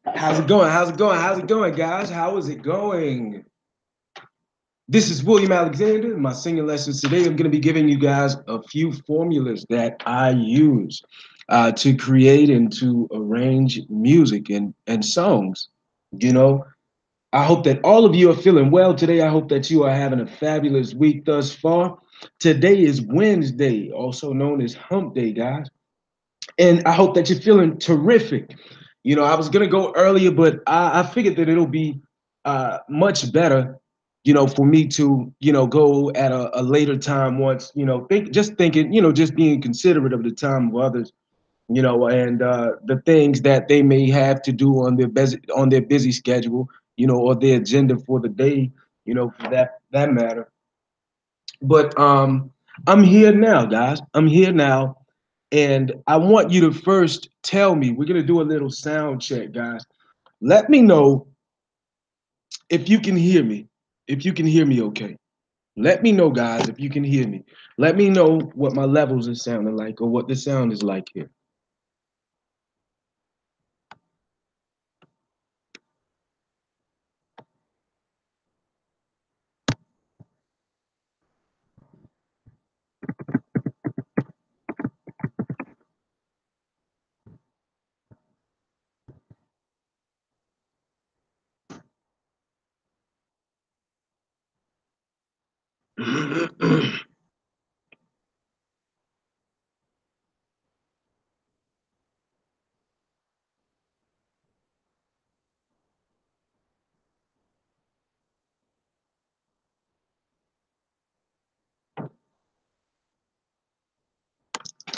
How's it going? How's it going? How's it going, guys? How is it going? This is William Alexander. My singing lessons today. I'm going to be giving you guys a few formulas that I use to create and to arrange music and songs. You know, I hope that all of you are feeling well today. I hope that you are having a fabulous week thus far. Today is Wednesday, also known as Hump Day, guys. And I hope that you're feeling terrific. I was gonna go earlier, but I figured that it'll be much better, for me to, go at a later time once, thinking, just being considerate of the time of others, and the things that they may have to do on their busy schedule, or their agenda for the day, for that matter. But I'm here now, guys. I'm here now. And I want you to first tell me, we're going to do a little sound check, guys. Let me know if you can hear me. If you can hear me okay. Let me know, guys, if you can hear me. Let me know what my levels are sounding like or what the sound is like here.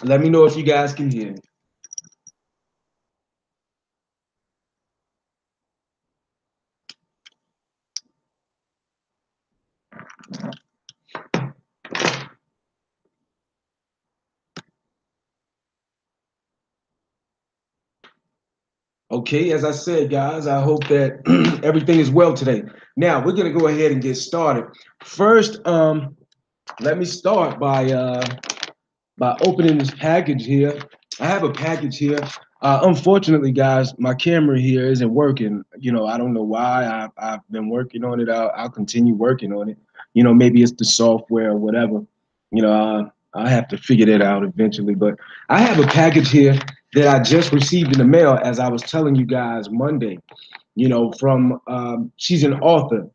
Let me know if you guys can hear me. Okay, as I said, guys, I hope that everything is well today. Now, we're going to go ahead and get started. First, let me start by opening this package here. I have a package here. Unfortunately, guys, my camera here isn't working. I don't know why. I've been working on it. I'll continue working on it. Maybe it's the software or whatever. I have to figure that out eventually. But I have a package here that I just received in the mail, as I was telling you guys Monday. From she's an author,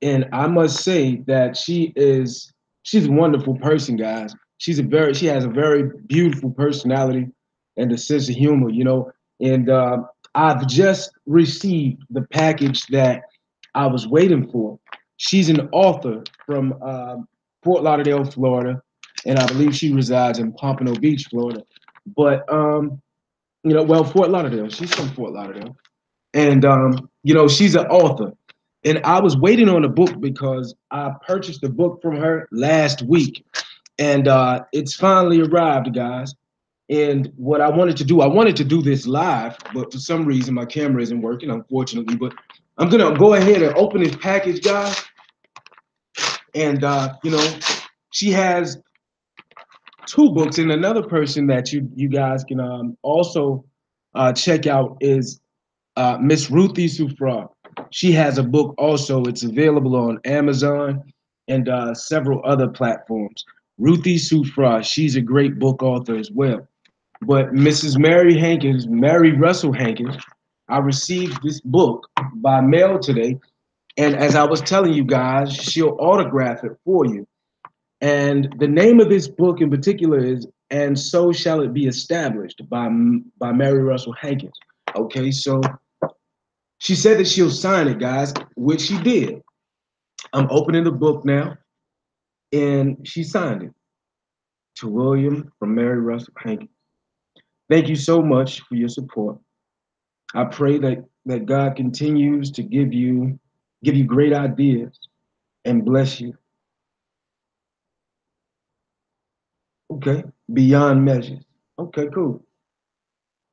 and I must say that she's a wonderful person, guys. She has a very beautiful personality and a sense of humor, And I've just received the package that I was waiting for. She's an author from Fort Lauderdale, Florida, and I believe she resides in Pompano Beach, Florida. But well, Fort Lauderdale. She's from Fort Lauderdale, and she's an author. And I was waiting on a book because I purchased a book from her last week, and it's finally arrived, guys. And what I wanted to do this live, but for some reason my camera isn't working, unfortunately. But I'm gonna go ahead and open this package, guys. And she has two books, and another person that you guys can also check out is Miss Ruthie Sufra. She has a book also. It's available on Amazon and several other platforms. Ruthie Sufra, she's a great book author as well. But Mrs. Mary Russell Hankins, I received this book by mail today. And as I was telling you guys, she'll autograph it for you. And the name of this book in particular is "And So Shall It Be Established" by Mary Russell Hankins. Okay, so she said that she'll sign it, guys, which she did. I'm opening the book now, and she signed it to William from Mary Russell Hankins. Thank you so much for your support. I pray that God continues to give you great ideas and bless you. Okay, beyond measures. Okay, cool.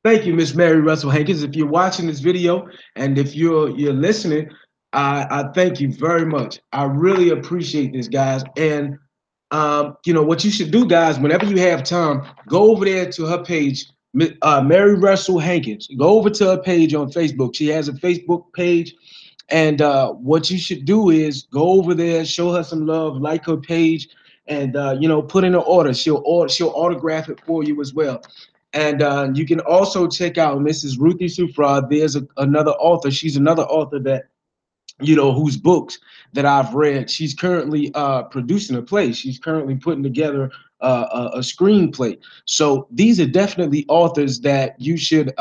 Thank you, Miss Mary Russell Hankins. If you're watching this video and if you're listening, I thank you very much. I really appreciate this, guys. And what you should do, guys, whenever you have time, go over there to her page, Mary Russell Hankins. Go over to her page on Facebook. She has a Facebook page, and what you should do is go over there, show her some love, like her page, and put in an order. She'll autograph it for you as well. And you can also check out Mrs. Ruthie Sufra. There's another author. She's another author that whose books that I've read. She's currently producing a play. She's currently putting together a screenplay. So these are definitely authors that you should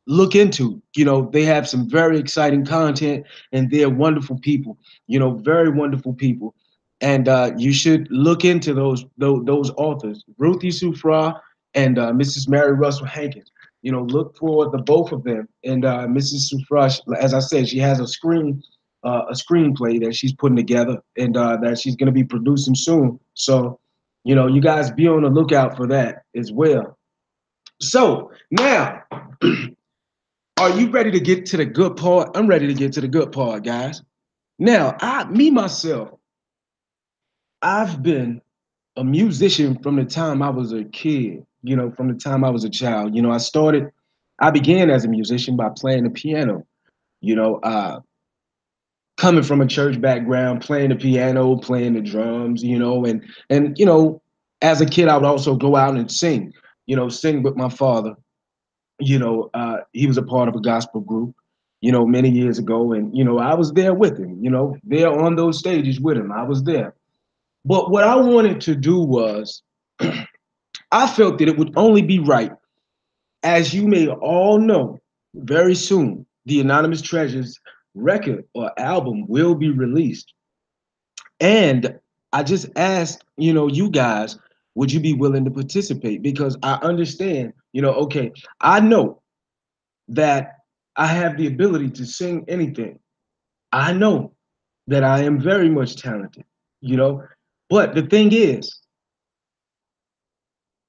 look into. They have some very exciting content, and they're wonderful people. Very wonderful people. And you should look into those authors, Ruthie Sufra and Mrs. Mary Russell Hankins. Look for the both of them. And Mrs. Sufra, as I said, she has a screenplay that she's putting together, and that she's going to be producing soon. So, you guys be on the lookout for that as well. So now, are you ready to get to the good part? I'm ready to get to the good part, guys. Now, myself, I've been a musician from the time I was a kid. From the time I was a child. I began as a musician by playing the piano. You know, uh, Coming from a church background, playing the piano, playing the drums, and as a kid, I would also go out and sing. Sing with my father. He was a part of a gospel group, many years ago, and I was there with him. There on those stages with him, I was there. But what I wanted to do was, I felt that it would only be right, as you may all know, very soon, the Anonymous Treasures record or album will be released. And I just asked, you guys, would you be willing to participate? Because I understand, okay, I know that I have the ability to sing anything. I know that I am very much talented, you know. But the thing is,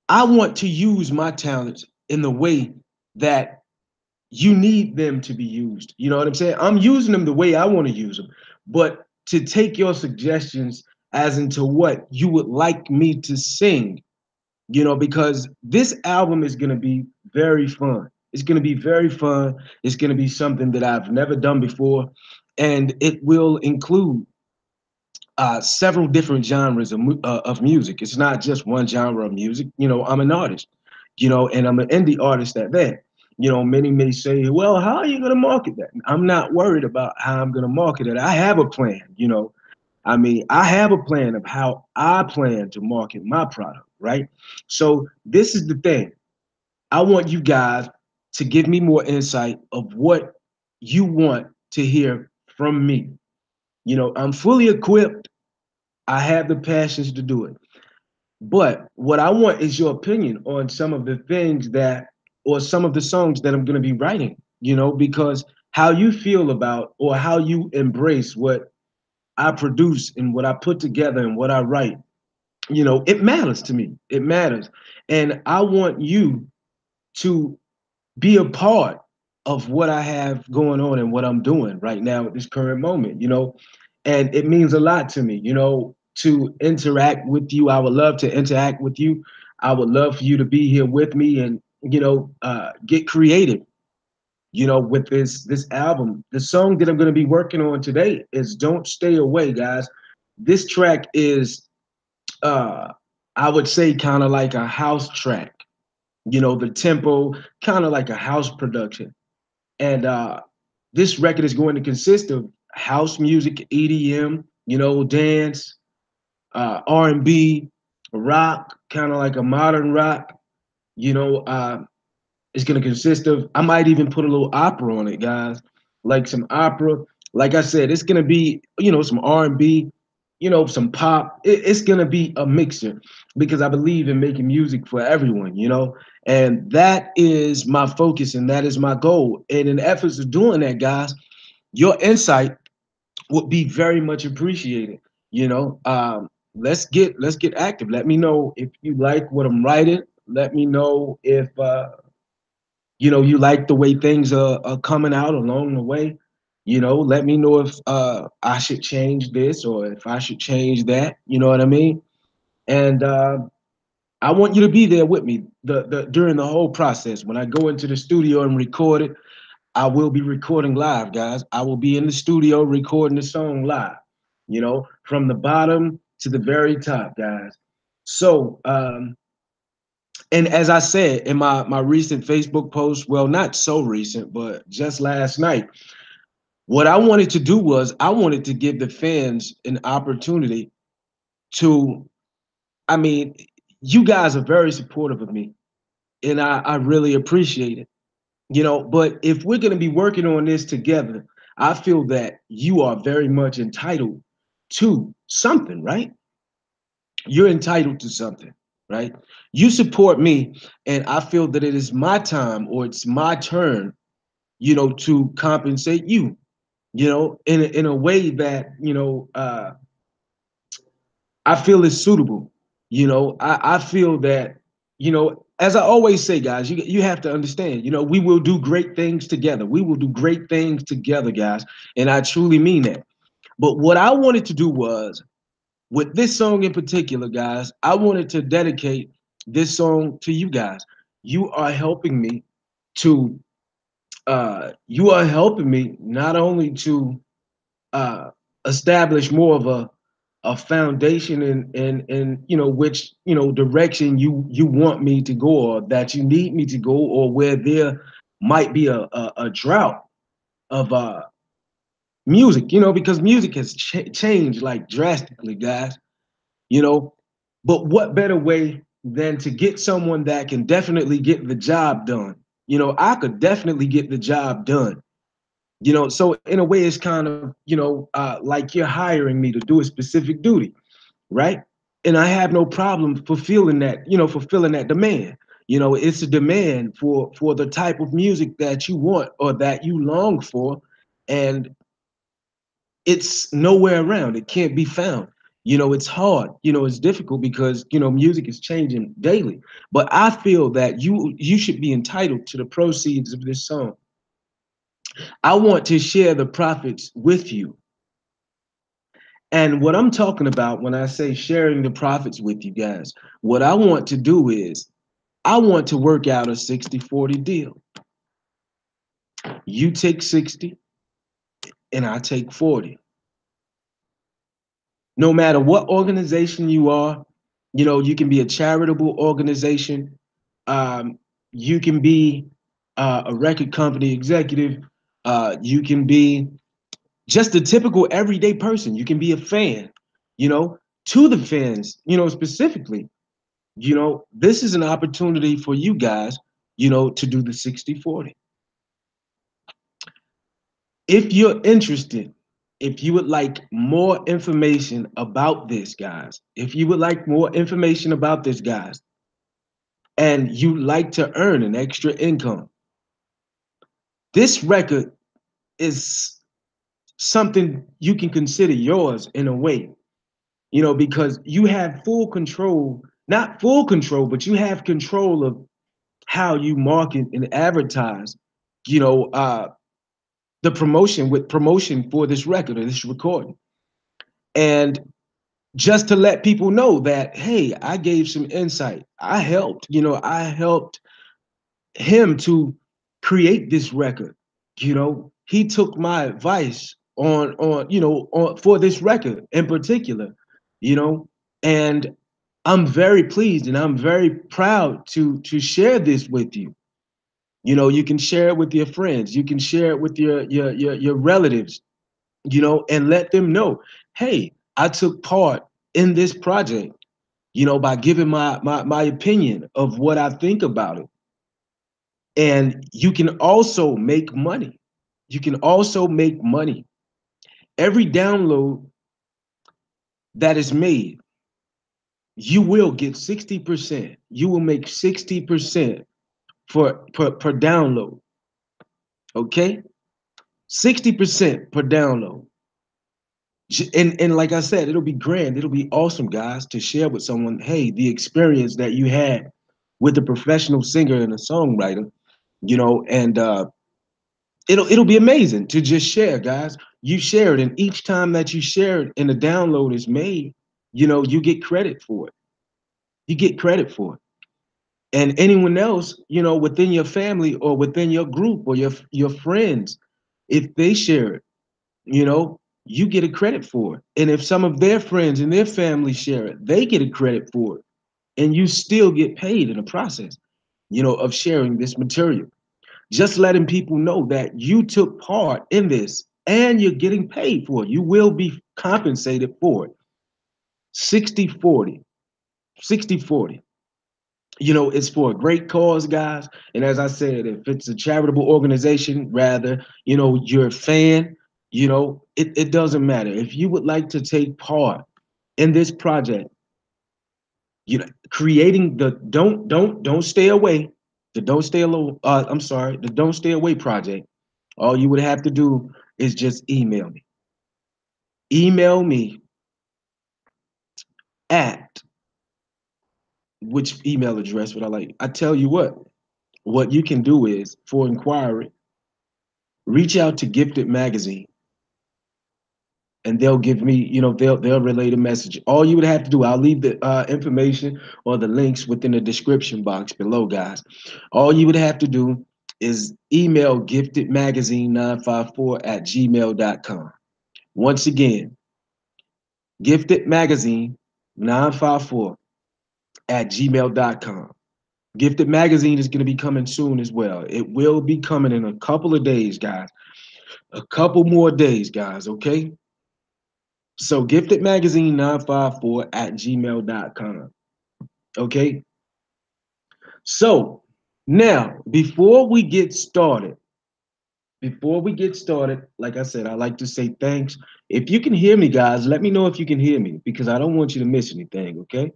I want to use my talents in the way that you need them to be used. You know what I'm saying? I'm using them the way I want to use them. But to take your suggestions as into what you would like me to sing, because this album is going to be very fun. It's going to be very fun. It's going to be something that I've never done before. And it will include several different genres of music. It's not just one genre of music. I'm an artist, and I'm an indie artist at that. Many may say, well, how are you going to market that? I'm not worried about how I'm going to market it. I have a plan, I have a plan of how I plan to market my product, right? So this is the thing. I want you guys to give me more insight of what you want to hear from me. I'm fully equipped. I have the passions to do it. But what I want is your opinion on some of the things that, or some of the songs that I'm going to be writing, because how you feel about or how you embrace what I produce and what I put together and what I write, it matters to me. It matters. And I want you to be a part of what I have going on and what I'm doing right now at this current moment, and it means a lot to me, to interact with you. I would love to interact with you. I would love for you to be here with me and, get creative, with this album. The song that I'm going to be working on today is Don't Stay Away, guys. This track is, uh, I would say, kind of like a house track, the tempo, kind of like a house production. And this record is going to consist of house music, EDM, dance, R&B, rock, kind of like a modern rock. You know, uh, it's going to consist of, I might even put a little opera on it, guys, like some opera. Like I said, it's going to be, some R&B, some pop. It's going to be a mixture because I believe in making music for everyone, and that is my focus and that is my goal. And in the efforts of doing that, guys, your insight would be very much appreciated. Let's get active. Let me know if you like what I'm writing. Let me know if you like the way things are coming out along the way. Let me know if I should change this or if I should change that. You know what I mean? And I want you to be there with me the during the whole process. When I go into the studio and record it, I will be recording live, guys. I will be in the studio recording the song live, from the bottom to the very top, guys. So, and as I said in my recent Facebook post, well, not so recent, but just last night, what I wanted to do was I wanted to give the fans an opportunity to, I mean, you guys are very supportive of me, and I really appreciate it. But if we're going to be working on this together, I feel that you are very much entitled to something, right? You're entitled to something, right? You support me, and I feel that it is my time or it's my turn, to compensate you, in a way that, I feel is suitable. I feel that, as I always say, guys, you have to understand, we will do great things together. We will do great things together, guys. And I truly mean that. But what I wanted to do was, with this song in particular, guys, I wanted to dedicate this song to you guys. You are helping me to, you are helping me not only to uh, establish more of a foundation in which direction you want me to go, or that you need me to go, or where there might be a drought of music, because music has changed like drastically, guys. you know but what better way than to get someone that can definitely get the job done. I could definitely get the job done. So in a way, it's kind of, like you're hiring me to do a specific duty, right? And I have no problem fulfilling that demand. It's a demand for the type of music that you want or that you long for, and it's nowhere around. It can't be found. It's hard. It's difficult because music is changing daily. But I feel that you should be entitled to the proceeds of this song. I want to share the profits with you. And what I'm talking about when I say sharing the profits with you guys, what I want to do is I want to work out a 60-40 deal. You take 60 and I take 40. No matter what organization you are, you can be a charitable organization. You can be a record company executive. You can be just a typical everyday person. You can be a fan, to the fans, specifically. This is an opportunity for you guys, to do the 60-40. If you're interested, if you would like more information about this, guys, if you would like more information about this, guys, and you like to earn an extra income, this record is something you can consider yours in a way, because you have full control, not full control, but you have control of how you market and advertise, you know, uh, the promotion for this record or this recording. And just to let people know that, hey, I gave some insight. I helped him to create this record. He took my advice for this record in particular, you know, and I'm very pleased and I'm very proud to share this with you. You can share it with your friends, you can share it with your relatives, and let them know, hey, I took part in this project, by giving my opinion of what I think about it. And you can also make money. You can also make money. Every download that is made, you will get 60%. You will make 60% per download. Okay? 60% per download. And like I said, it'll be grand. It'll be awesome, guys, to share with someone, hey, the experience that you had with a professional singer and a songwriter, and it'll be amazing to just share, guys. You share it, and each time that you share it and the download is made, you get credit for it. You get credit for it. And anyone else, within your family or within your group or your friends, if they share it, you get a credit for it. And if some of their friends and their family share it, they get a credit for it. And you still get paid in the process, of sharing this material. Just letting people know that you took part in this and you're getting paid for it. You will be compensated for it. 60-40, 60-40. It's for a great cause, guys. And as I said, if it's a charitable organization, rather, you're a fan, it doesn't matter. If you would like to take part in this project, creating the don't stay away, the don't stay alone, I'm sorry, the don't stay away project, all you would have to do is just email me. Email me at which email address would I like? I tell you what you can do is for inquiry, reach out to Gifted Magazine and they'll give me, they'll relay the message. All you would have to do, I'll leave the information or the links within the description box below, guys. All you would have to do is email giftedmagazine954@gmail.com. Once again, giftedmagazine954@gmail.com. Gifted Magazine is going to be coming soon as well. It will be coming in a couple of days, guys. A couple more days, guys, okay? So giftedmagazine954@gmail.com. Okay. So now before we get started, like I said, I like to say thanks. If you can hear me, guys, let me know if you can hear me because I don't want you to miss anything, okay?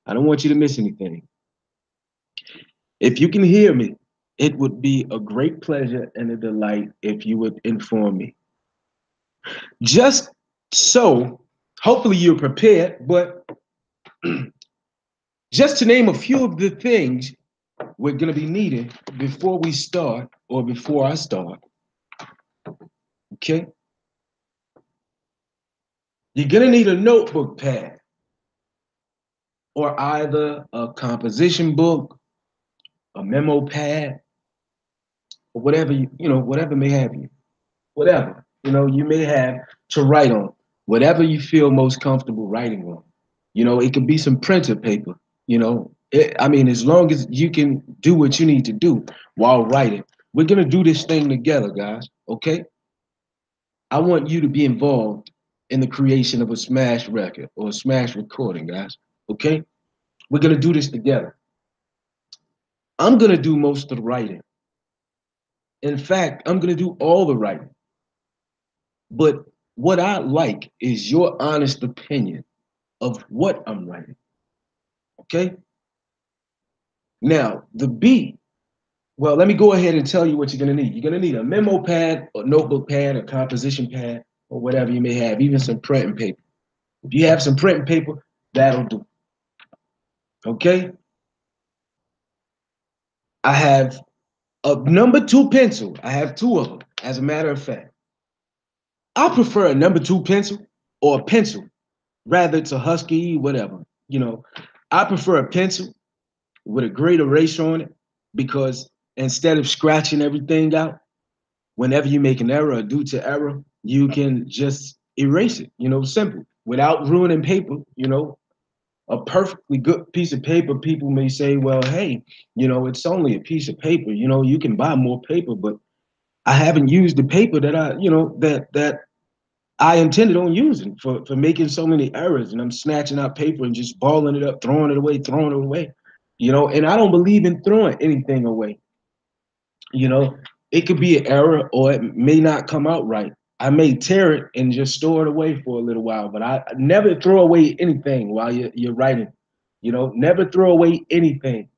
I don't want you to miss anything. If you can hear me, it would be a great pleasure and a delight if you would inform me. Just so, hopefully you're prepared, but just to name a few of the things we're going to be needing before we start or before I start. Okay. You're going to need a notebook pad or either a composition book, a memo pad, or whatever whatever may have you. Whatever, you may have to write on. Whatever you feel most comfortable writing on. It could be some printer paper, I mean, as long as you can do what you need to do while writing. We're going to do this thing together, guys, okay? I want you to be involved in the creation of a smash record or a smash recording, guys. Okay? We're gonna do this together. I'm gonna do most of the writing. In fact, I'm gonna do all the writing. But what I like is your honest opinion of what I'm writing. Okay? Now, the beat. Well, let me go ahead and tell you what you're gonna need. You're gonna need a memo pad, a notebook pad, a composition pad, or whatever you may have, even some printing paper. If you have some printing paper, that'll do. Okay? I have a number two pencil. I have two of them, as a matter of fact. I prefer a number two pencil or a pencil, rather it's a husky, whatever. I prefer a pencil with a great eraser on it because instead of scratching everything out, whenever you make an error or due to error, you can just erase it, simple, without ruining paper, a perfectly good piece of paper, people may say, well, hey, it's only a piece of paper, you can buy more paper, but I haven't used the paper that that I intended on using for making so many errors. And I'm snatching out paper and just balling it up, throwing it away, and I don't believe in throwing anything away. It could be an error or it may not come out right. I may tear it and just store it away for a little while, but I never throw away anything while you're writing. Never throw away anything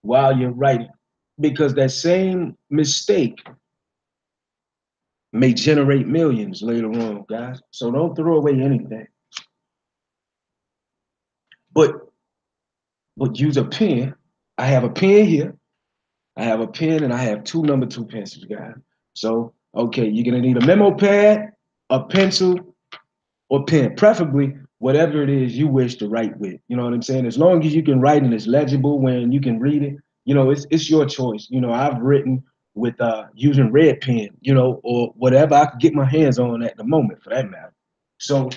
while you're writing because that same mistake may generate millions later on, guys. So don't throw away anything. But use a pen. I have a pen here. I have a pen and I have two number two pencils, guys. So okay, you're gonna need a memo pad, a pencil, or pen, preferably whatever it is you wish to write with. You know what I'm saying? As long as you can write and it's legible when you can read it, it's your choice. I've written with using red pen, or whatever I could get my hands on at the moment for that matter. So,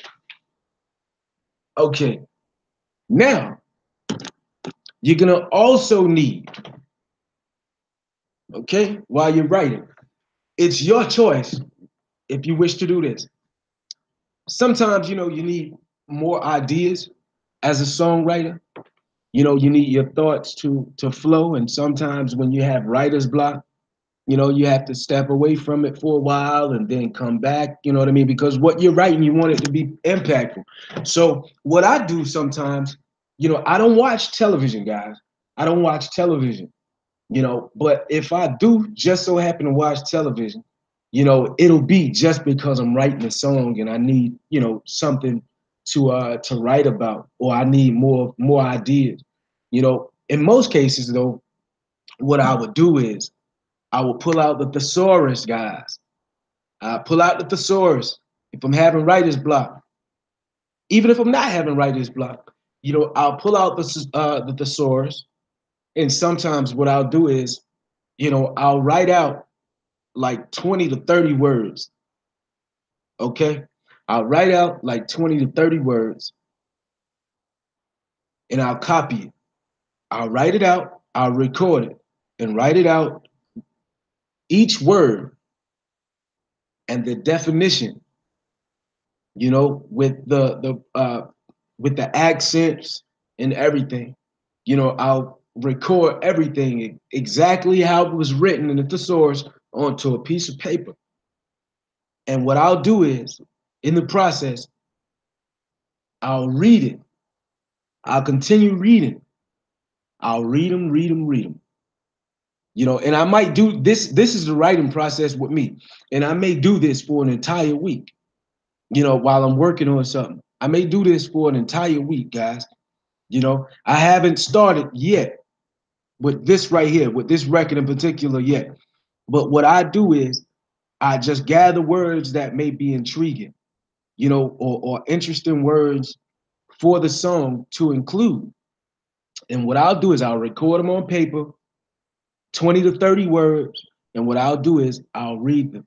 okay, now you're gonna also need, okay, while you're writing, it's your choice if you wish to do this. Sometimes, you need more ideas as a songwriter. You need your thoughts to flow. And sometimes when you have writer's block, you have to step away from it for a while and then come back, you know what I mean? Because what you're writing, you want it to be impactful. So what I do sometimes, I don't watch television, guys. I don't watch television, but if I do just so happen to watch television, it'll be just because I'm writing a song and I need, something to write about, or I need more ideas. In most cases though, what I would do is I will pull out the thesaurus, guys. I pull out the thesaurus if I'm having writer's block. Even if I'm not having writer's block, I'll pull out the thesaurus, and sometimes what I'll do is, I'll write out like 20 to 30 words. Okay, I'll write out like 20 to 30 words, and I'll copy it. I'll write it out. I'll record it and write it out, each word and the definition, with the accents and everything. I'll record everything exactly how it was written in the thesaurus onto a piece of paper. And what I'll do is, in the process, I'll read it. I'll continue reading. I'll read them, read them, read them. And I might do this. This is the writing process with me. And I may do this for an entire week, while I'm working on something. I may do this for an entire week, guys. I haven't started yet with this right here, with this record in particular yet. But what I do is I just gather words that may be intriguing, or interesting words for the song to include. And what I'll do is I'll record them on paper, 20 to 30 words. And what I'll do is I'll read them.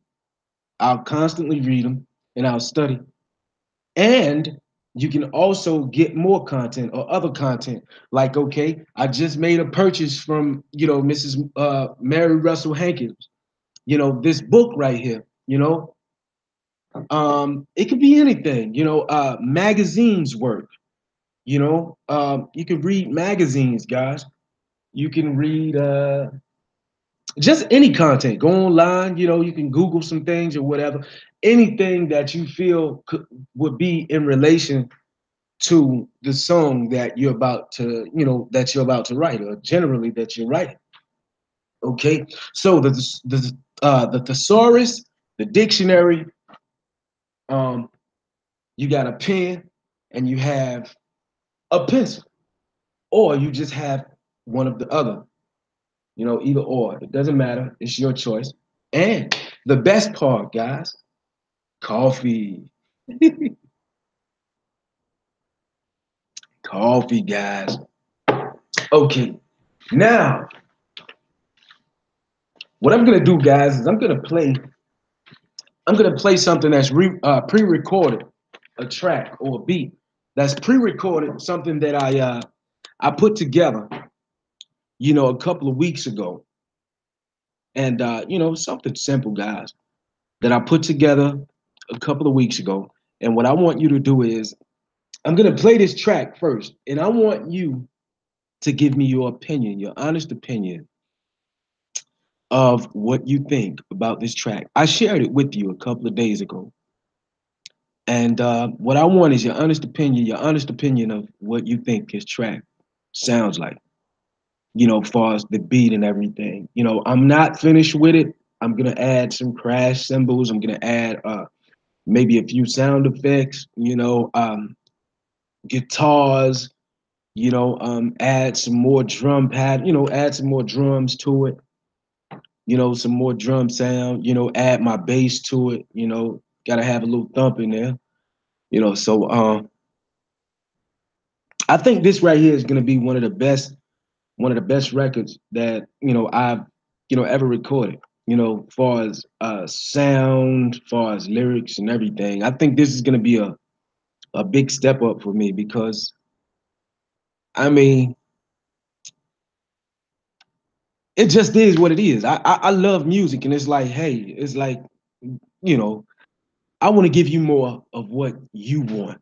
I'll constantly read them and I'll study. And you can also get more content or other content. Like, okay, I just made a purchase from, Mrs. Mary Russell Hankins, this book right here, it could be anything, magazines work, you can read magazines, guys. You can read just any content. Go online, you can Google some things or whatever. Anything that you feel would be in relation to the song that you're about to, write, or generally that you're writing. Okay, so the thesaurus, the dictionary, you got a pen, and you have a pencil, or you just have one of the other. Either or, it doesn't matter. It's your choice. And the best part, guys, coffee. Coffee, guys. Okay, now what I'm gonna do, guys, is I'm gonna play something that's pre-recorded, a track or a beat that's pre-recorded, something that I put together, a couple of weeks ago, and something simple, guys, that I put together a couple of weeks ago. And what I want you to do is I'm gonna play this track first, and I want you to give me your opinion, your honest opinion of what you think about this track. I shared it with you a couple of days ago. And what I want is your honest opinion of what you think his track sounds like, as far as the beat and everything. I'm not finished with it. I'm gonna add some crash cymbals. I'm gonna add maybe a few sound effects, guitars, add some more drum pad, add some more drums to it, some more drum sound, add my bass to it, gotta have a little thump in there, so I think this right here is going to be one of the best records that I've ever recorded. Far as sound, far as lyrics and everything. I think this is going to be a big step up for me because I mean it just is what it is. I love music, and it's like, hey, it's like, you know, I want to give you more of what you want.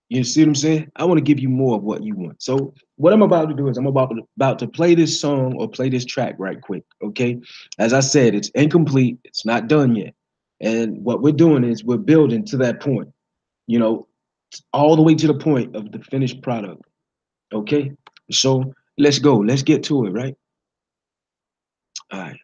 You see what I'm saying? I want to give you more of what you want. So what I'm about to do is I'm about to play this song or play this track right quick. Okay. As I said, it's incomplete. It's not done yet. And what we're doing is we're building to that point, you know, all the way to the point of the finished product. Okay. So let's go. Let's get to it, right? All right.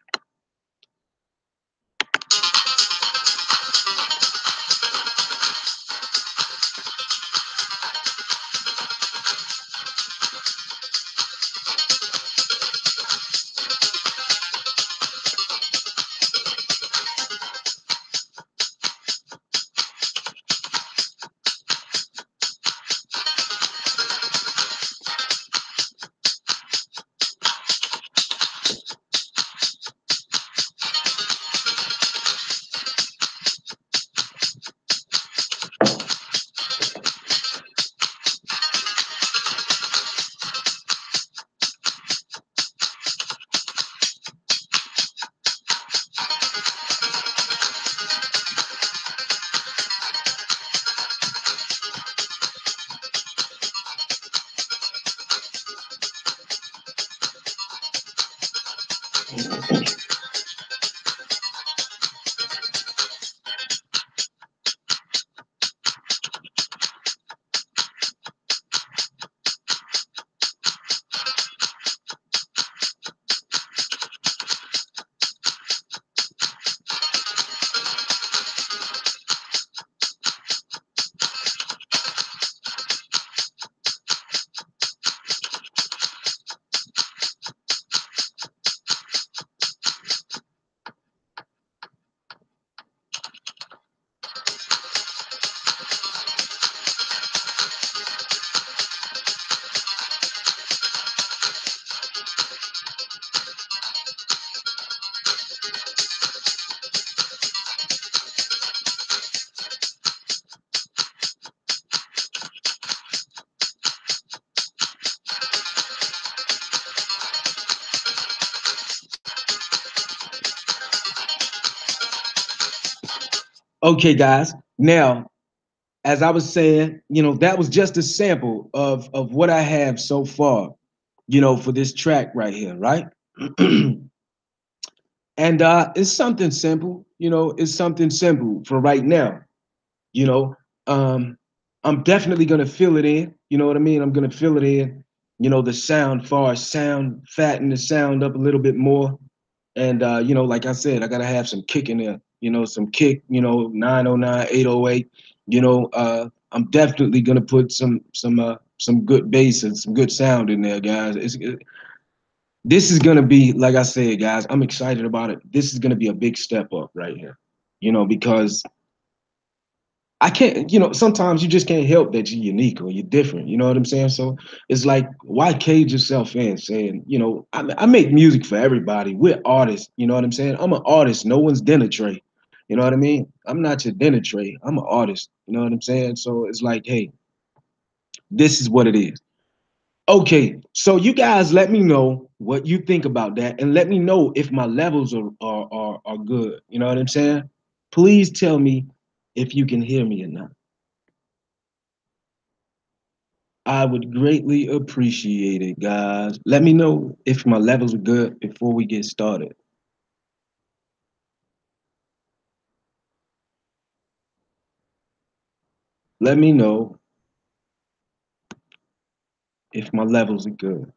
Okay, guys. Now, as I was saying, that was just a sample of what I have so far, for this track right here, right? And it's something simple, it's something simple for right now, you know. Um, I'm definitely gonna fill it in, you know what I mean? I'm gonna fill it in, the sound, far as sound, fatten the sound up a little bit more. And like I said, I gotta have some kick in there, some kick, 909, 808. I'm definitely gonna put some good bass and some good sound in there, guys. This is gonna be, like I said, guys, I'm excited about it. This is gonna be a big step up right here, because I can't, sometimes you just can't help that you're unique or you're different. You know what I'm saying? So it's like, why cage yourself in saying, I make music for everybody. We're artists. You know what I'm saying? I'm an artist. No one's dinner tray. You know what I mean? I'm not your dinner tray. I'm an artist. You know what I'm saying? So it's like, hey, this is what it is. Okay, so you guys let me know what you think about that, and let me know if my levels are good. You know what I'm saying? Please tell me if you can hear me or not. I would greatly appreciate it, guys. Let me know if my levels are good before we get started. Let me know if my levels are good.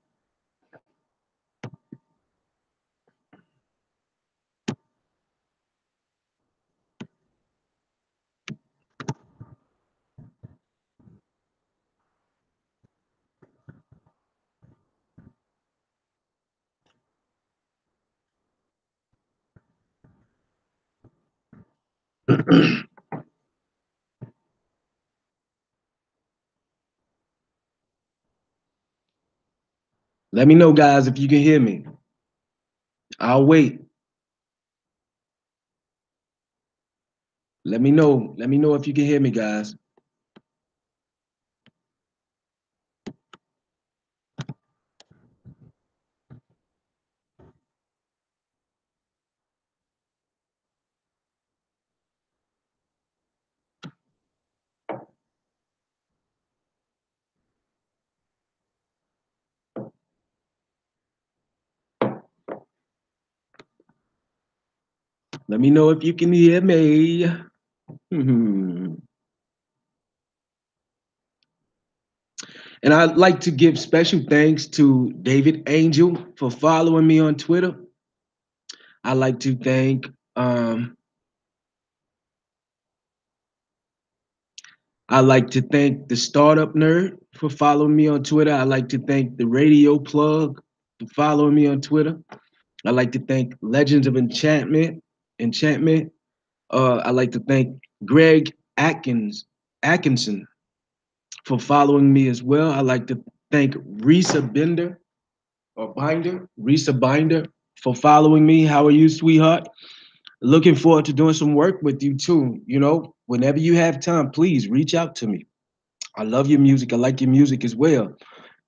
Let me know, guys, if you can hear me. I'll wait. Let me know. Let me know if you can hear me, guys. Let me know if you can hear me. And I'd like to give special thanks to David Angel for following me on Twitter. I'd like to thank I'd like to thank the Startup Nerd for following me on Twitter. I'd like to thank the Radio Plug for following me on Twitter. I'd like to thank Legends of Enchantment. I'd like to thank Greg Atkinson for following me as well. I'd like to thank Risa Binder for following me. How are you, sweetheart? Looking forward to doing some work with you too. You know, whenever you have time, please reach out to me. I love your music. I like your music as well.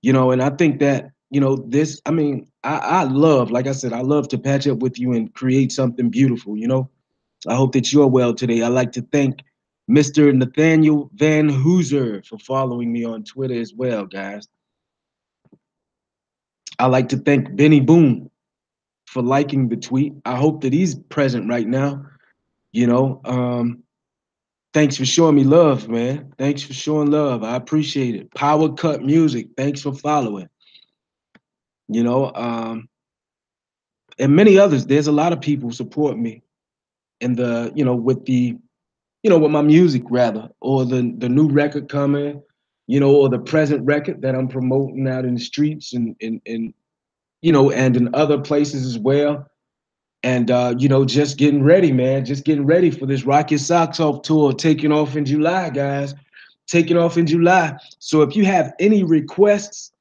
You know, and I think that, you know, this, I mean, I love, like I said, I love to patch up with you and create something beautiful, you know. I hope that you're well today. I'd like to thank Mr. Nathaniel Van Hooser for following me on Twitter as well, guys. I'd like to thank Benny Boone for liking the tweet. I hope that he's present right now. You know, thanks for showing me love, man. Thanks for showing love. I appreciate it. Power Cut Music, thanks for following. You know, and many others. There's a lot of people support me in the, you know, with the, you know, with my music rather, or the new record coming, you know, or the present record that I'm promoting out in the streets and you know, and in other places as well. And you know, just getting ready, man. Just getting ready for this Rock Your Socks Off tour taking off in July, guys. Taking off in July. So if you have any requests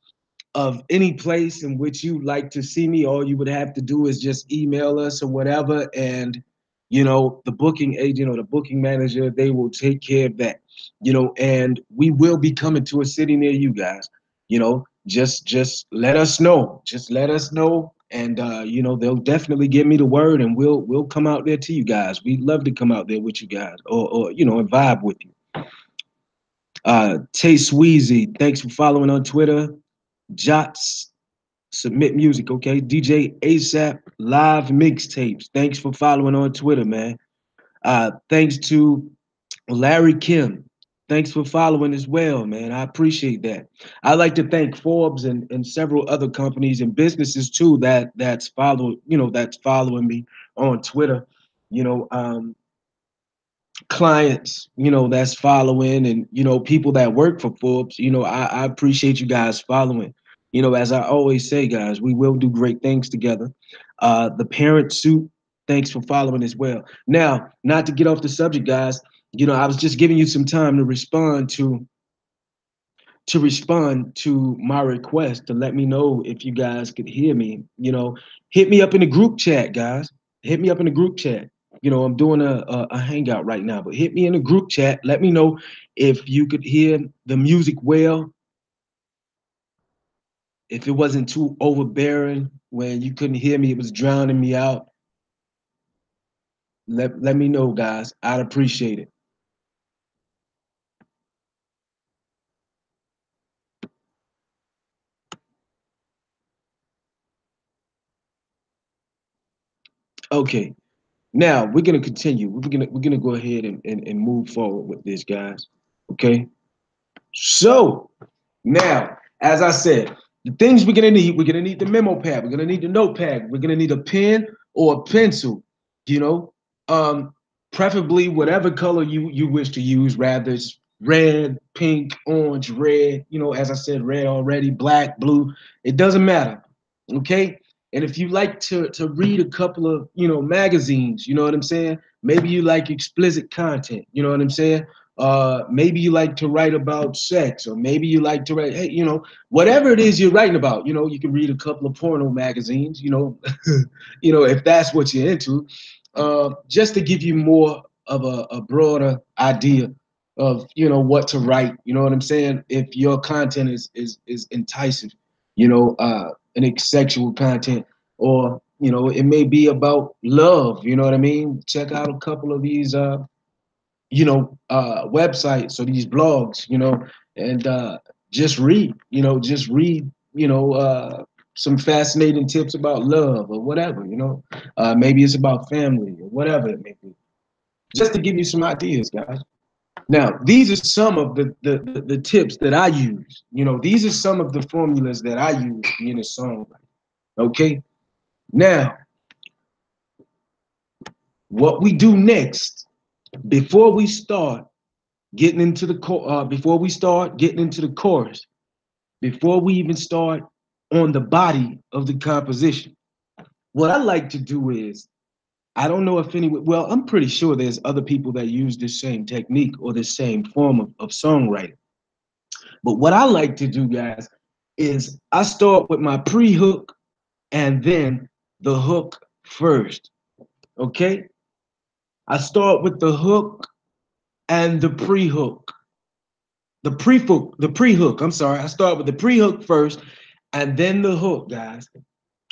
of any place in which you like to see me, all you would have to do is just email us or whatever. And, you know, the booking agent or the booking manager, they will take care of that, you know, and we will be coming to a city near you guys, you know, just let us know. Just let us know. And you know, they'll definitely give me the word and we'll come out there to you guys. We'd love to come out there with you guys or you know, and vibe with you. Tay Sweezy, thanks for following on Twitter. Jots Submit Music, okay? DJ ASAP Live Mixtapes. Thanks for following on Twitter, man. Thanks to Larry Kim. Thanks for following as well, man. I appreciate that. I'd like to thank Forbes and several other companies and businesses too that's following me on Twitter. You know, clients, you know, that's following and, you know, people that work for Forbes, you know, I appreciate you guys following. You know, as I always say, guys, we will do great things together. The parent suit, thanks for following as well. Now, not to get off the subject, guys, you know, I was just giving you some time to respond to my request to let me know if you guys could hear me. You know, hit me up in the group chat, guys. Hit me up in the group chat. You know, I'm doing a hangout right now, but hit me in the group chat. Let me know if you could hear the music well, if it wasn't too overbearing when you couldn't hear me, it was drowning me out. Let me know, guys. I'd appreciate it. Okay. Now we're gonna continue. We're gonna go ahead and move forward with this, guys. Okay. So now, as I said, the things we're gonna need the memo pad, we're gonna need the notepad, we're gonna need a pen or a pencil, you know, um, preferably whatever color you wish to use, rather it's red, pink, orange, red, you know, as I said, red already, black, blue, it doesn't matter. Okay. And if you like to read a couple of, you know, magazines, you know what I'm saying? Maybe you like explicit content, you know what I'm saying? Maybe you like to write about sex, or maybe you like to write, hey, whatever it is you're writing about. You can read a couple of porno magazines. If that's what you're into, just to give you more of a broader idea of what to write. You know what I'm saying? If your content is enticing, an sexual content, or it may be about love. You know what I mean? Check out a couple of these websites or these blogs, and just read, some fascinating tips about love or whatever, maybe it's about family or whatever it may be, just to give you some ideas, guys. Now, these are some of the tips that I use. These are some of the formulas that I use being a songwriter. Okay. Now, what we do next, before we start getting into before we start getting into the chorus, before we even start on the body of the composition, what I like to do is, I don't know if well, I'm pretty sure there's other people that use this same technique or the same form of songwriting. But what I like to do, guys, is I start with my pre-hook and then the hook first. Okay? I start with the hook and the pre-hook. The pre-hook. I'm sorry. I start with the pre-hook first and then the hook, guys.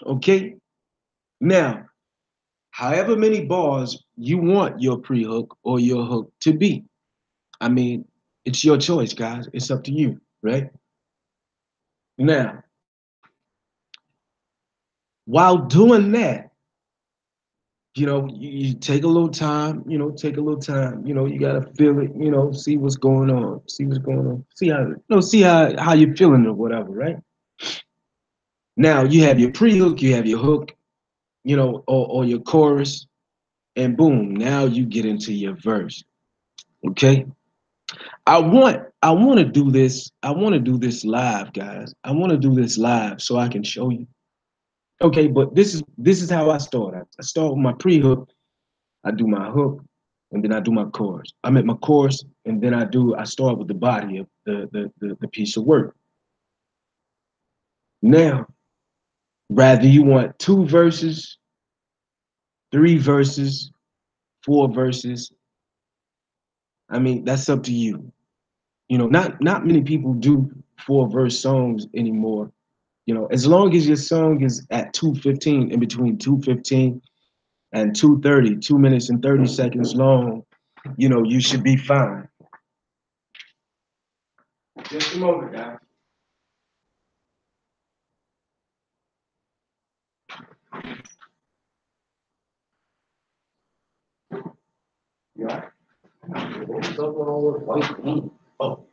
Okay? Now, however many bars you want your pre-hook or your hook to be, I mean, it's your choice, guys. It's up to you, right? Now, while doing that, you take a little time, take a little time, you gotta feel it, see what's going on, see how you're feeling or whatever, right? Now you have your pre-hook, you have your hook, or your chorus, and boom, now you get into your verse. Okay. I want to do this. I want to do this live, guys. I want to do this live so I can show you. Okay, but this is how I start. I start with my pre-hook, I do my hook, and then I do my chorus. I'm at my chorus, and then I start with the body of the piece of work. Now, rather you want 2 verses, 3 verses, 4 verses, I mean, that's up to you. Not many people do 4-verse songs anymore. As long as your song is at 2:15, in between 2:15 and 2:30, 2 minutes and 30 seconds long, you should be fine. Just a moment, guys. Yeah. Oh,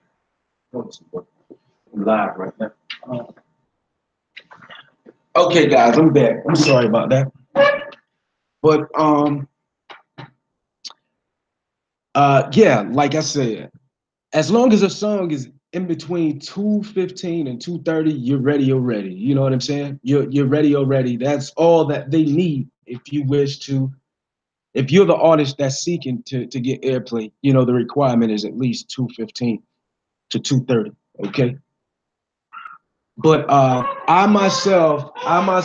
I'm live right now. Okay, guys, I'm back. I'm sorry about that. But yeah, like I said, as long as a song is in between 2:15 and 2:30, you're ready already. You know what I'm saying? You're ready already. That's all that they need if you're the artist that's seeking to get airplay, the requirement is at least 2:15 to 2:30. Okay. But I myself, I'm mad.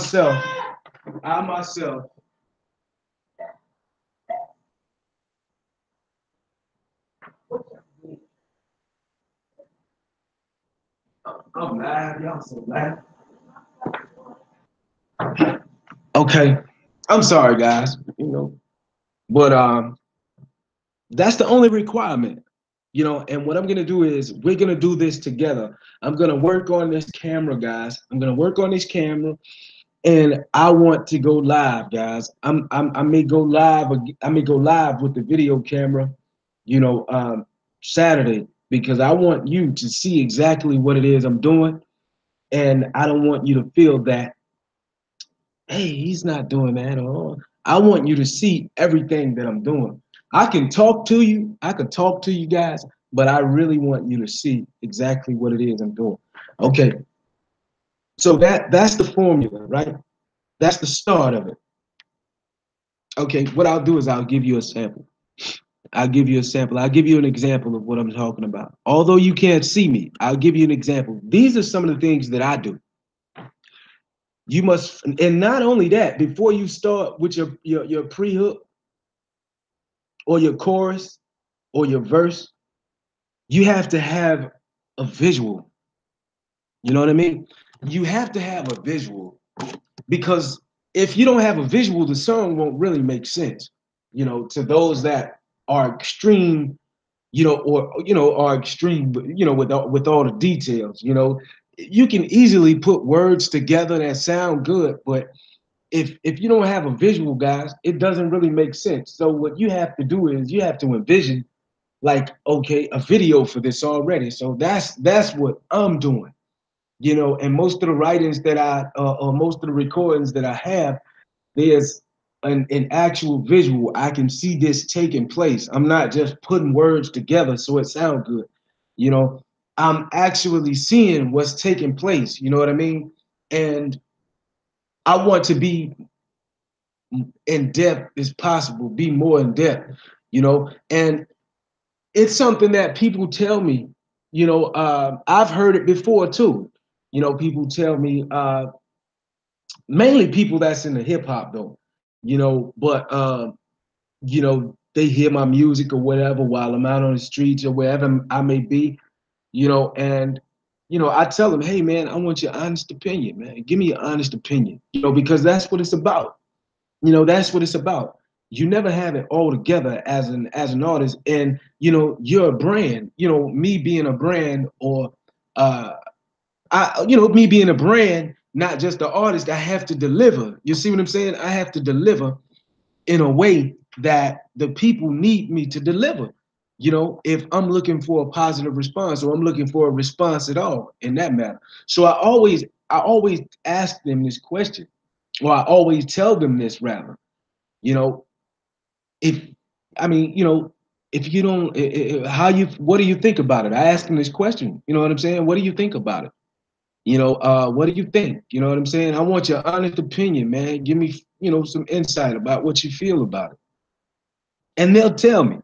Y'all so mad. Okay. I'm sorry, guys. But that's the only requirement. And what I'm gonna do is we're gonna do this together. I'm gonna work on this camera, guys. I'm gonna work on this camera, and I want to go live, guys. I may go live. I may go live with the video camera, Saturday, because I want you to see exactly what it is I'm doing, and I don't want you to feel that, hey, he's not doing that at all. I want you to see everything that I'm doing. I can talk to you. I can talk to you guys, but I really want you to see exactly what it is I'm doing. Okay. So that's the formula, right? That's the start of it. Okay. What I'll do is I'll give you a sample. I'll give you a sample. I'll give you an example of what I'm talking about. Although you can't see me, I'll give you an example. These are some of the things that I do. You must, and not only that, before you start with your pre-hook or your chorus or your verse, you have to have a visual. You know what I mean? You have to have a visual because if you don't have a visual, the song won't really make sense. You know, to those that are extreme, or are extreme, with all the details. You can easily put words together that sound good, but if you don't have a visual, guys, it doesn't really make sense. So what you have to do is you have to envision, like, okay, a video for this already. So that's what I'm doing. And most of the writings that or most of the recordings that I have, there's an actual visual. I can see this taking place. I'm not just putting words together so it sounds good. You know, I'm actually seeing what's taking place. You know what I mean? And I want to be in depth as possible, be more in depth, and it's something that people tell me, I've heard it before too. People tell me, mainly people that's in the hip hop though, but they hear my music or whatever while I'm out on the streets or wherever I may be, and I tell them, hey man, I want your honest opinion, man. Give me your honest opinion, because that's what it's about. That's what it's about. You never have it all together as an artist, and you're a brand. Me being a brand, or me being a brand, not just the artist. I have to deliver. You see what I'm saying? I have to deliver in a way that the people need me to deliver. If I'm looking for a positive response, or I'm looking for a response at all in that matter. So I always ask them this question, or I always tell them this rather. You know, if I mean, if you don't, what do you think about it? I ask them this question. You know what I'm saying? What do you think about it? What do you think? You know what I'm saying? I want your honest opinion, man. Give me, some insight about what you feel about it. And they'll tell me,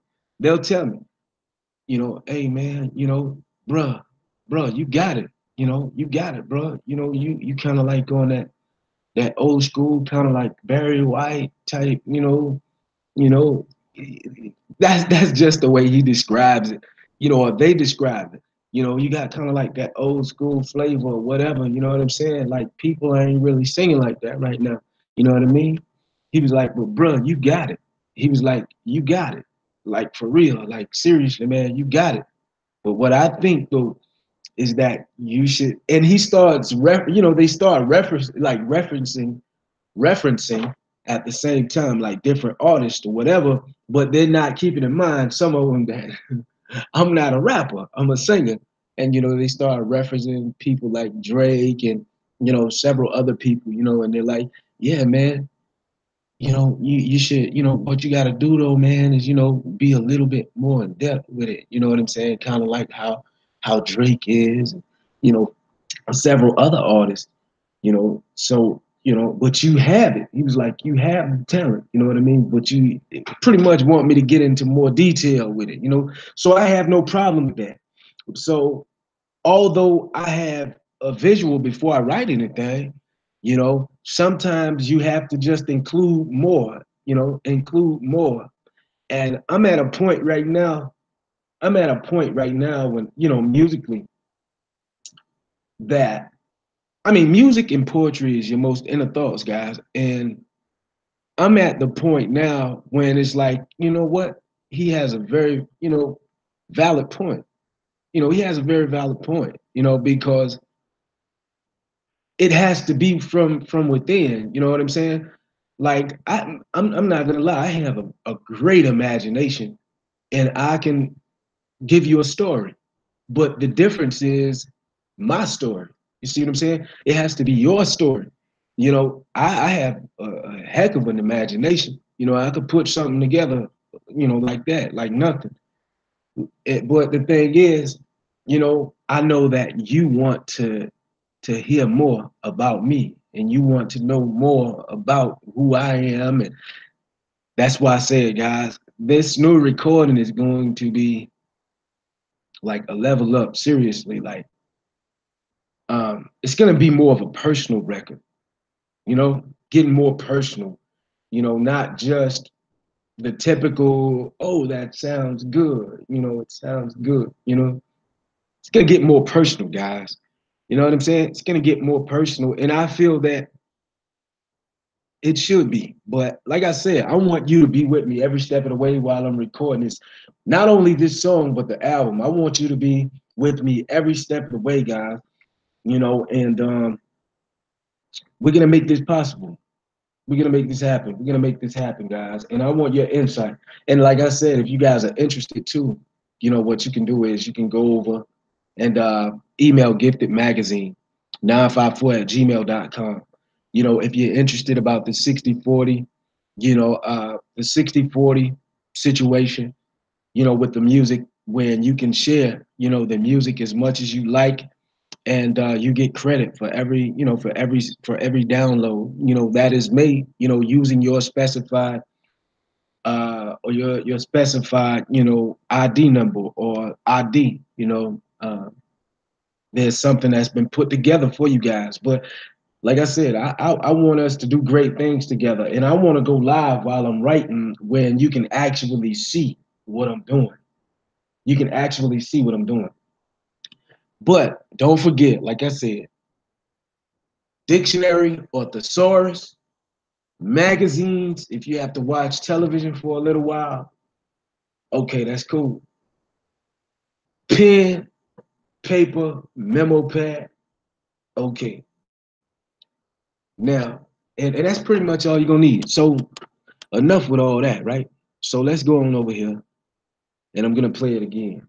hey man, bruh, you got it. You got it, bruh. You kind of like on that old school, kind of like Barry White type, you know, that's just the way he describes it, or they describe it. You got kind of like that old school flavor or whatever, you know what I'm saying? Like people ain't really singing like that right now. You know what I mean? He was like, "Well, bro, you got it." He was like, "You got it." Like for real, like seriously, man, you got it. But what I think though is that you should, and he starts, they start referencing at the same time, like different artists or whatever, but they're not keeping in mind some of them that I'm not a rapper, I'm a singer. And they start referencing people like Drake and several other people, and they're like, yeah, man, you should, what you gotta do though, man, is be a little bit more in depth with it. You know what I'm saying? Kind of like how Drake is, you know, several other artists. So but you have it. He was like, you have the talent, you know what I mean? But you pretty much want me to get into more detail with it, so I have no problem with that. So although I have a visual before I write anything, sometimes you have to just include more. And I'm at a point right now when, musically, that I mean, music and poetry is your most inner thoughts, guys. And I'm at the point now when it's like, you know what? He has a very, valid point. He has a very valid point, because it has to be from within. You know what I'm saying? Like I'm not gonna lie, I have a great imagination, and I can give you a story. But the difference is my story. You see what I'm saying? It has to be your story. I have a heck of an imagination. I could put something together, like that, like nothing. But the thing is, I know that you want to hear more about me, and you want to know more about who I am, and that's why I said, guys, this new recording is going to be like a level up, seriously. Like, it's gonna be more of a personal record, you know, getting more personal, you know, not just the typical, oh, that sounds good, you know, it sounds good, you know. It's gonna get more personal, guys. You know what I'm saying? It's gonna get more personal, and I feel that it should be. But like I said, I want you to be with me every step of the way while I'm recording this. Not only this song, but the album. I want you to be with me every step of the way, guys. You know, and we're gonna make this possible. We're gonna make this happen. We're gonna make this happen, guys. And I want your insight. And like I said, if you guys are interested too, you know what you can do is you can go over and email Gifted Magazine 954 at gmail.com. You know, if you're interested about the 60/40, you know, the 60/40 situation, you know, with the music, when you can share, you know, the music as much as you like, and you get credit for every, you know, for every download, you know, that is made, you know, using your specified or your specified, you know, ID number or ID, you know. There's something that's been put together for you guys. But like I said, I want us to do great things together, and I want to go live while I'm writing when you can actually see what I'm doing. You can actually see what I'm doing. But don't forget, like I said, dictionary or thesaurus, magazines, if you have to watch television for a little while, okay, that's cool. Pen, paper, memo pad, okay. Now, and that's pretty much all you're gonna need. So enough with all that, right? So let's go on over here, and I'm gonna play it again.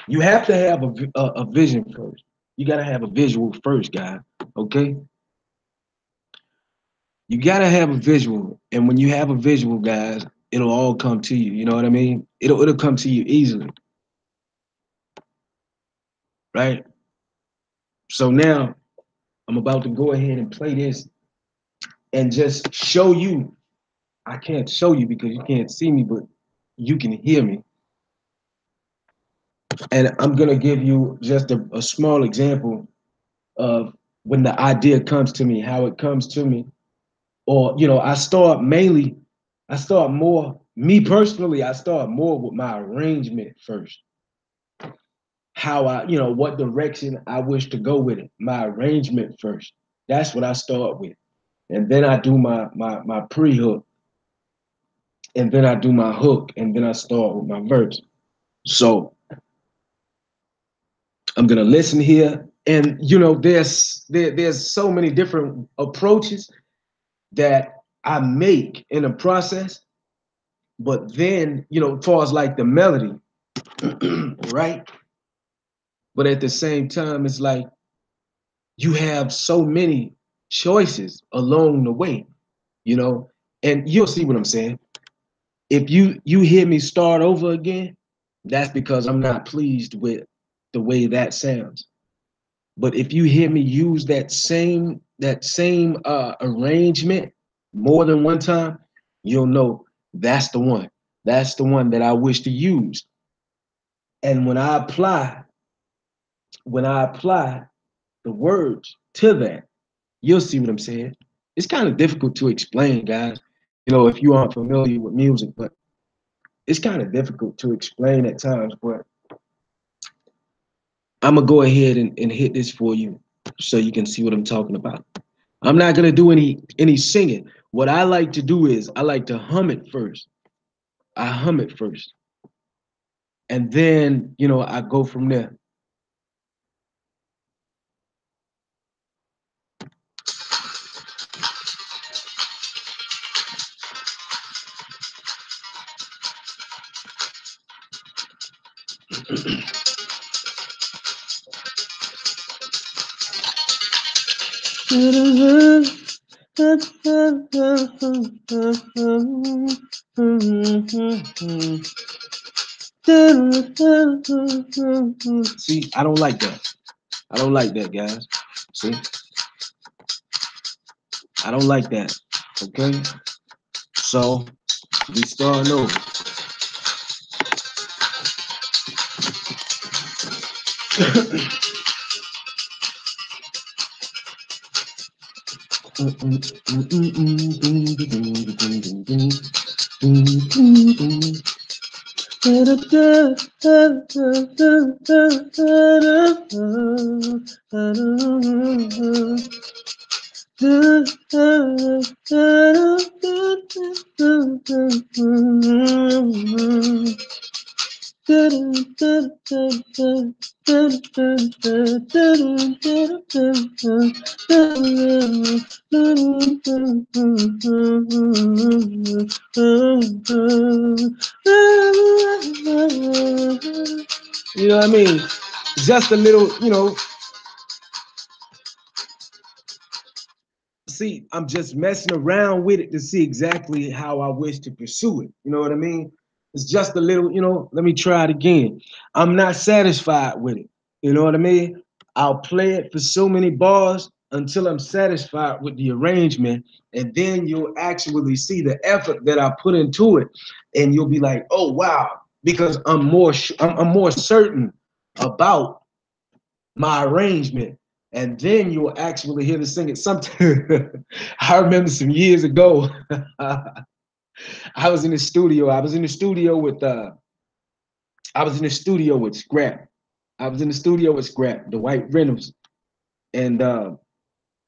You have to have a vision first. You gotta have a visual first, guy. Okay? You gotta have a visual, and when you have a visual, guys, it'll all come to you. You know what I mean? It'll come to you easily, right? So now I'm about to go ahead and play this and just show you. I can't show you because you can't see me, but you can hear me. And I'm gonna give you just a small example of when the idea comes to me, how it comes to me. Or, you know, I start more, me personally, I start more with my arrangement first. How I, you know, what direction I wish to go with it. My arrangement first. That's what I start with. And then I do my pre-hook. And then I do my hook. And then I start with my verse. So I'm gonna listen here. And you know, there's so many different approaches that I make in the process. But then, you know, as far as like the melody, right? But at the same time, it's like you have so many choices along the way, you know, and you'll see what I'm saying. If you hear me start over again, that's because I'm not pleased with the way that sounds. But if you hear me use that same arrangement more than one time, you'll know that's the one. That's the one that I wish to use. And when I apply the words to that, you'll see what I'm saying. It's kind of difficult to explain, guys. You know, if you aren't familiar with music, but it's kind of difficult to explain at times. But I'm gonna go ahead and hit this for you so you can see what I'm talking about. I'm not gonna do any singing. What I like to do is I like to hum it first. I hum it first, and then you know I go from there. See, I don't like that. I don't like that, guys. See, I don't like that. Okay, so We starting over. You know what I mean? Just a little, see, I'm just messing around with it to see exactly how I wish to pursue it. You know what I mean? It's just a little, let me try it again. I'm not satisfied with it. You know what I mean? I'll play it for so many bars until I'm satisfied with the arrangement. And then you'll actually see the effort that I put into it. And you'll be like, oh, wow, because I'm more certain about my arrangement, and then you'll actually hear the singing. Sometimes I remember some years ago, I was in the studio. I was in the studio with Scrap. I was in the studio with Scrap, the White Reynolds, and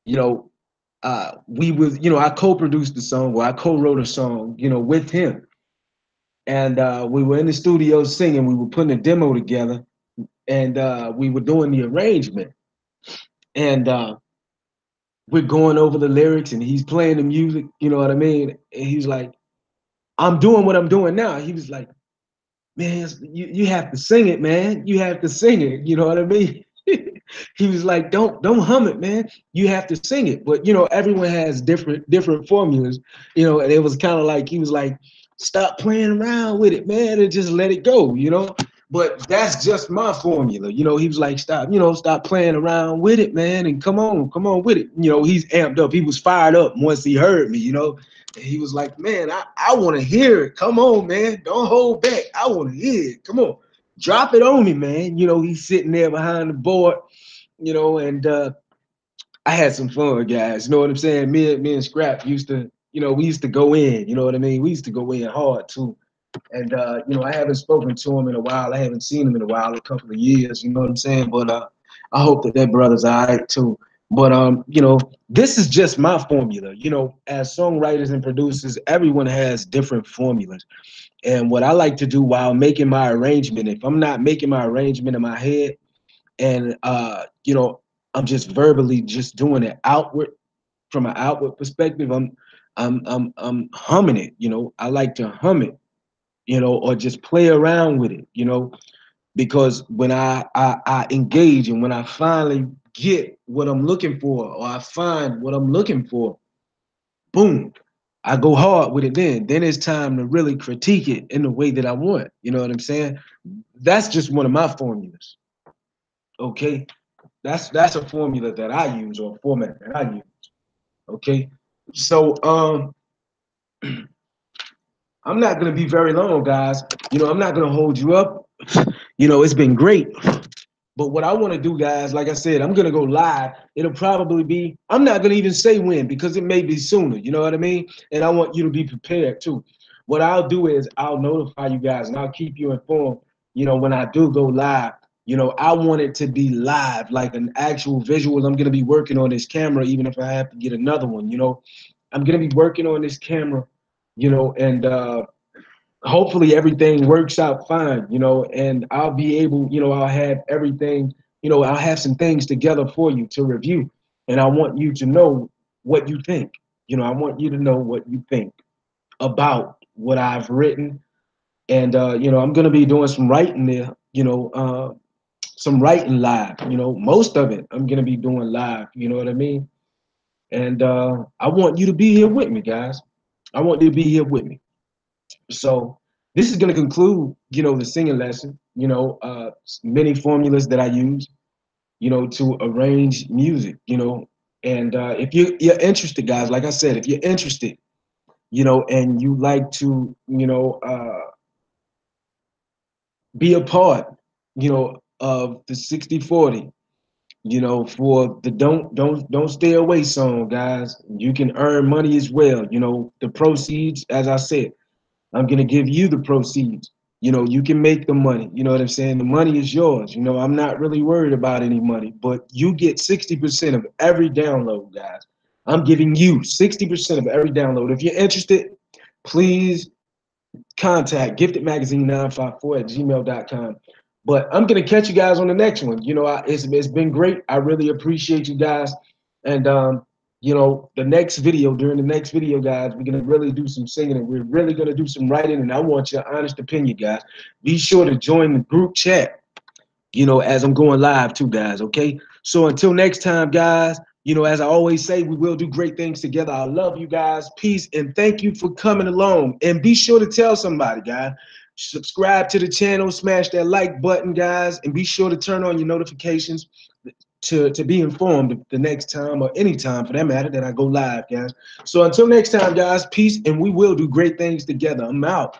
you know, we was, I co-produced the song, or I co-wrote a song, with him, and we were in the studio singing. We were putting a demo together, and we were doing the arrangement, and we're going over the lyrics and he's playing the music, you know what I mean? And he's like, I'm doing what I'm doing now. He was like, man, you have to sing it, man. You have to sing it. You know what I mean? He was like, don't hum it, man. You have to sing it. But everyone has different formulas, and it was kind of like he was like, stop playing around with it, man, and just let it go. But that's just my formula. He was like, stop playing around with it, man, and come on with it. He's amped up. He was fired up once he heard me. And he was like, man, I want to hear it. Come on, man. Don't hold back. I want to hear it. Come on. Drop it on me, man. He's sitting there behind the board, and I had some fun, guys. You know what I'm saying? Me and Scrap used to, we used to go in, you know what I mean? We used to go in hard too. And I haven't spoken to him in a while. I haven't seen him in a while, a couple of years, you know what I'm saying? But I hope that brother's all right too. But this is just my formula. As songwriters and producers, everyone has different formulas. And what I like to do while making my arrangement, if I'm not making my arrangement in my head, and I'm just verbally just doing it outward from an outward perspective, I'm humming it. I like to hum it, or just play around with it, because when I engage and when I finally get what I'm looking for, or I find what I'm looking for, boom, I go hard with it. Then it's time to really critique it in the way that I want. You know what I'm saying? That's just one of my formulas. Okay, that's a formula that I use, or a format that I use. Okay, so I'm not gonna be very long, guys. I'm not gonna hold you up. It's been great. But what I want to do, guys, like I said, I'm gonna go live. It'll probably be, I'm not gonna even say when, because it may be sooner, you know what I mean? And I want you to be prepared too. What I'll do is I'll notify you guys and I'll keep you informed, when I do go live. I want it to be live, like an actual visual. I'm gonna be working on this camera, even if I have to get another one, I'm gonna be working on this camera, and hopefully everything works out fine, and I'll be able, I'll have everything, I'll have some things together for you to review. And I want you to know what you think. I want you to know what you think about what I've written. And, I'm going to be doing some writing there, some writing live, most of it I'm going to be doing live, you know what I mean? And I want you to be here with me, guys. I want you to be here with me. So this is going to conclude, the singing lesson, many formulas that I use, to arrange music, and if you're interested, guys, like I said, if you're interested, and you like to, be a part, of the 60/40, for the don't stay away song, guys. You can earn money as well. The proceeds, as I said, I'm gonna give you the proceeds. You can make the money. You know what I'm saying? The money is yours. I'm not really worried about any money, but you get 60% of every download, guys. I'm giving you 60% of every download. If you're interested, please contact giftedmagazine954@gmail.com. But I'm gonna catch you guys on the next one. It's been great. I really appreciate you guys. And during the next video, guys, we're gonna really do some singing and we're really gonna do some writing. And I want your honest opinion, guys. Be sure to join the group chat, as I'm going live too, guys. Okay. So until next time, guys, as I always say, we will do great things together. I love you guys. Peace. And thank you for coming along. And be sure to tell somebody, guys. Subscribe to the channel, smash that like button, guys, and be sure to turn on your notifications to be informed the next time or any time for that matter that I go live, guys. So until next time, guys, peace, and we will do great things together. I'm out.